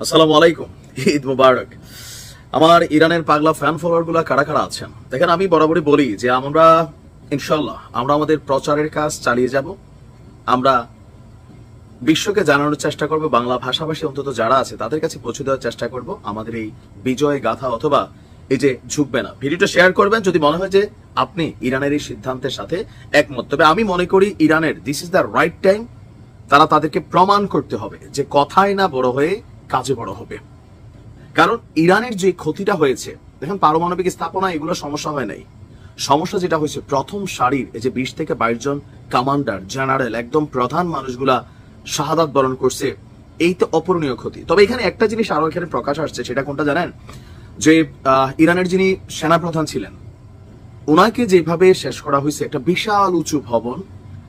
আসসালামু আলাইকুম, ঈদ মুবারক। আমার ইরানের পাগলা ফ্যান ফলোয়ার গুলা কারা কারা আছেন দেখেন। আমি বরাবরই বলি যে আমরা ইনশাল্লাহ আমরা আমাদের প্রচারের কাজ চালিয়ে যাব। আমরা বিশ্বকে জানানোর চেষ্টা করব, বাংলা ভাষাভাষী অন্তত যারা আছে তাদের কাছে পৌঁছে দেওয়ার চেষ্টা করব আমাদের এই বিজয় গাথা, অথবা এই যে ঝুঁকবে না। ভিডিওটা শেয়ার করবেন যদি মনে হয় যে আপনি ইরানের এই সিদ্ধান্তের সাথে একমত। তবে আমি মনে করি ইরানের this is the right time. তারা তাদেরকে প্রমাণ করতে হবে যে কথায় না বড় হয়ে কাজে বড় হবে। কারণ ইরানের যে ক্ষতিটা হয়েছে দেখেন, পারমাণবিক স্থাপনা এগুলো সমস্যা হয় নাই। সমস্যা যেটা হয়েছে প্রথম সারির এই যে 20 থেকে 22 জন কমান্ডার, জেনারেল, একদম প্রধান মানুষগুলা শাহাদাত বরণ করছে, এই তো অপূরণীয় ক্ষতি। তবে এখানে একটা জিনিস আরো এখানে প্রকাশ আসছে, সেটা কোনটা জানেন? যে ইরানের যিনি সেনাপ্রধান ছিলেন ওনাকে যেভাবে শেষ করা হয়েছে, একটা বিশাল উঁচু ভবন,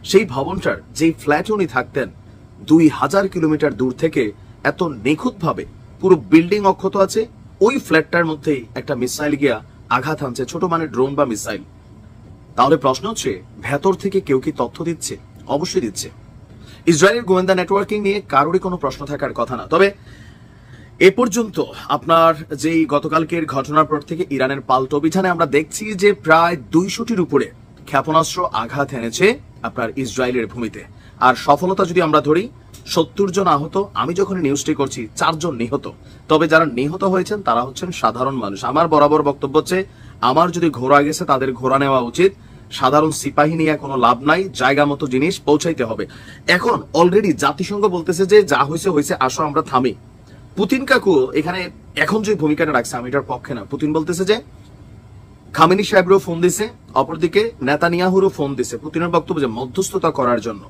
সেই ভবনটার যে ফ্ল্যাটে উনি থাকতেন 2000 কিলোমিটার দূর থেকে এত নিখুঁত ভাবে পুরো বিল্ডিং অক্ষত আছে, ওই ফ্ল্যাটটার মধ্যেই একটা মিসাইল গিয়া আঘাত হানছে, ছোট মানে ড্রোন বা মিসাইল। তাহলে প্রশ্ন হচ্ছে, ভেতর থেকে কেউ কি তথ্য দিচ্ছে? অবশ্যই দিচ্ছে। ইসরায়েলের গোয়েন্দা নেটওয়ার্কিং নিয়ে কারোরই কোনো প্রশ্ন থাকার কথা না। তবে এ পর্যন্ত আপনার যেই গতকালকের ঘটনার পর থেকে ইরানের পাল্টা অভিযানে আমরা দেখছি যে প্রায় 200টির উপরে ক্ষেপণাস্ত্র আঘাত এনেছে আপনার ইসরায়েলের ভূমিতে। আর সফলতা যদি আমরা ধরি, 70 জন আহত। আমি যখন নিউজটি করছি 4 জন নিহত। তবে যারা নিহত হয়েছেন তারা হচ্ছেন সাধারণ মানুষ। আমার বরাবর বক্তব্য হচ্ছে, আমার যদি ঘোড়া গেছে তাদের ঘোড়া নেওয়া উচিত। সাধারণ সিপাহী নিয়ে কোনো লাভ নাই, জায়গা মতো জিনিস পৌঁছাইতে হবে। এখন অলরেডি জাতিসংঘ বলতেছে যে যা হয়েছে হয়েছে, আসো আমরা থামি। পুতিন কাকু এখানে এখন যে ভূমিকাটা রাখছে আমি এটার পক্ষে না। পুতিন বলতেছে যে খামেনি সাহেবরও ফোন দিছে, অপরদিকে নেতানিয়াহুরও ফোন দিছে। পুতিনের বক্তব্য যে মধ্যস্থতা করার জন্য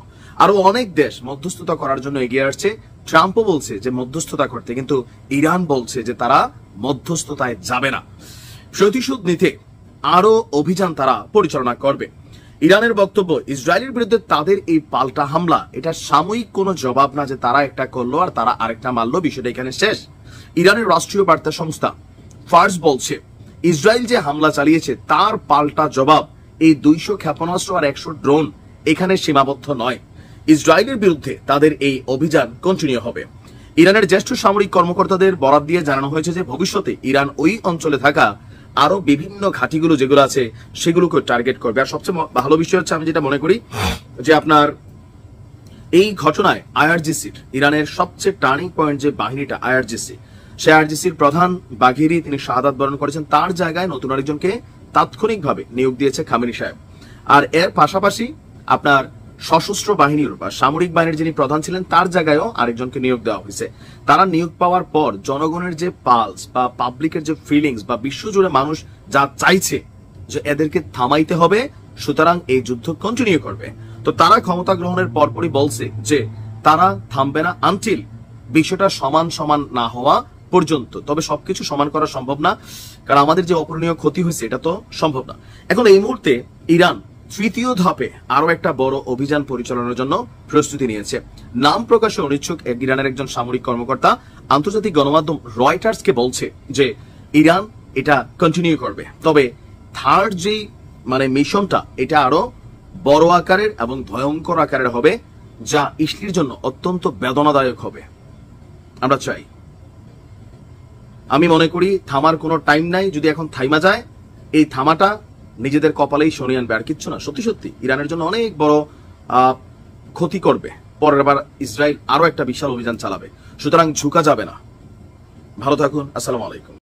আরো অনেক দেশ মধ্যস্থতা করার জন্য এগিয়ে আসছে। ট্রাম্পও বলছে যে মধ্যস্থতা করতে, কিন্তু ইরান বলছে যে তারা মধ্যস্থতায় যাবে না, প্রতিশোধ নিতে আরো অভিযান তারা পরিচালনা করবে। ইরানের বক্তব্য, ইসরায়েলের বিরুদ্ধে তাদের এই পাল্টা হামলা এটা সাময়িক কোনো জবাব না, যে তারা একটা করলো আর তারা আরেকটা মারলো, বিষয়টা এখানে শেষ। ইরানের রাষ্ট্রীয় বার্তা সংস্থা ফার্স বলছে, ইসরায়েল যে হামলা চালিয়েছে তার পাল্টা জবাব এই 200 ক্ষেপণাস্ত্র আর 100 ড্রোন এখানে সীমাবদ্ধ নয়। ইসরায়েলের বিরুদ্ধে তাদের এই অভিযান কন্টিনিউ হবে। ইরানের জ্যেষ্ঠ সামরিক কর্মকর্তাদের বরাত দিয়ে জানানো হয়েছে যে ভবিষ্যতে ইরান ওই অঞ্চলে থাকা আরো বিভিন্ন ঘাঁটিগুলো যেগুলো আছে সেগুলোকে টার্গেট করবে। আর সবচেয়ে ভালো বিষয় হচ্ছে, আমি যেটা মনে করি যে আপনার এই ঘটনায় আইআরজিসির, ইরানের সবচেয়ে টার্নিং পয়েন্ট যে বাহিনীটা আইআরজিসি, সে আইআরজিসির প্রধান বাঘেরি তিনি শাহাদাত বরণ করেছেন। তার জায়গায় নতুন আরেকজনকে তাৎক্ষণিকভাবে নিয়োগ দিয়েছে খামেনি সাহেব। আর এর পাশাপাশি আপনার সশস্ত্র বাহিনীর বা সামরিক বাহিনীর যিনি প্রধান ছিলেন তার জায়গায়ও আরেকজনকে নিয়োগ দেওয়া হয়েছে। তারা নিয়োগ পাওয়ার পর জনগণের যে পালস বা পাবলিকের যে ফিলিংস বা বিশ্বজুড়ে মানুষ যা চাইছে যে এদেরকে থামাইতে হবে, সুতরাং এই যুদ্ধ কন্টিনিউ করবে। তো তারা ক্ষমতা গ্রহণের পরপরই বলছে যে তারা থামবে না আনটিল বিষয়টা সমান সমান না হওয়া পর্যন্ত। তবে সবকিছু সমান করা সম্ভব না, কারণ আমাদের যে অপূরণীয় ক্ষতি হয়েছে এটা তো সম্ভব না। এখন এই মুহূর্তে ইরান তৃতীয় ধাপে আরো একটা বড় অভিযান পরিচালনার জন্য প্রস্তুতি নিয়েছে। নাম প্রকাশে অনিচ্ছুক ইরানের একজন সামরিক কর্মকর্তা আন্তর্জাতিক গণমাধ্যম রয়টার্সকে বলছে যে ইরান এটা কন্টিনিউ করবে। তবে থার্ড যে মিশনটা এটা আরো বড় আকারের এবং ভয়ঙ্কর আকারের হবে, যা ইসরায়েলের জন্য অত্যন্ত বেদনাদায়ক হবে। আমরা চাই, আমি মনে করি থামার কোনো টাইম নাই। যদি এখন থাইমা যায়, এই থামাটা নিজেদের কপালেই শনি আনবে, আর কিচ্ছু না। সত্যি সত্যি ইরানের জন্য অনেক বড় ক্ষতি করবে। পরের বার ইসরায়েল আরো একটা বিশাল অভিযান চালাবে, সুতরাং ঝুঁকা যাবে না। ভালো থাকুন, আসসালামু আলাইকুম।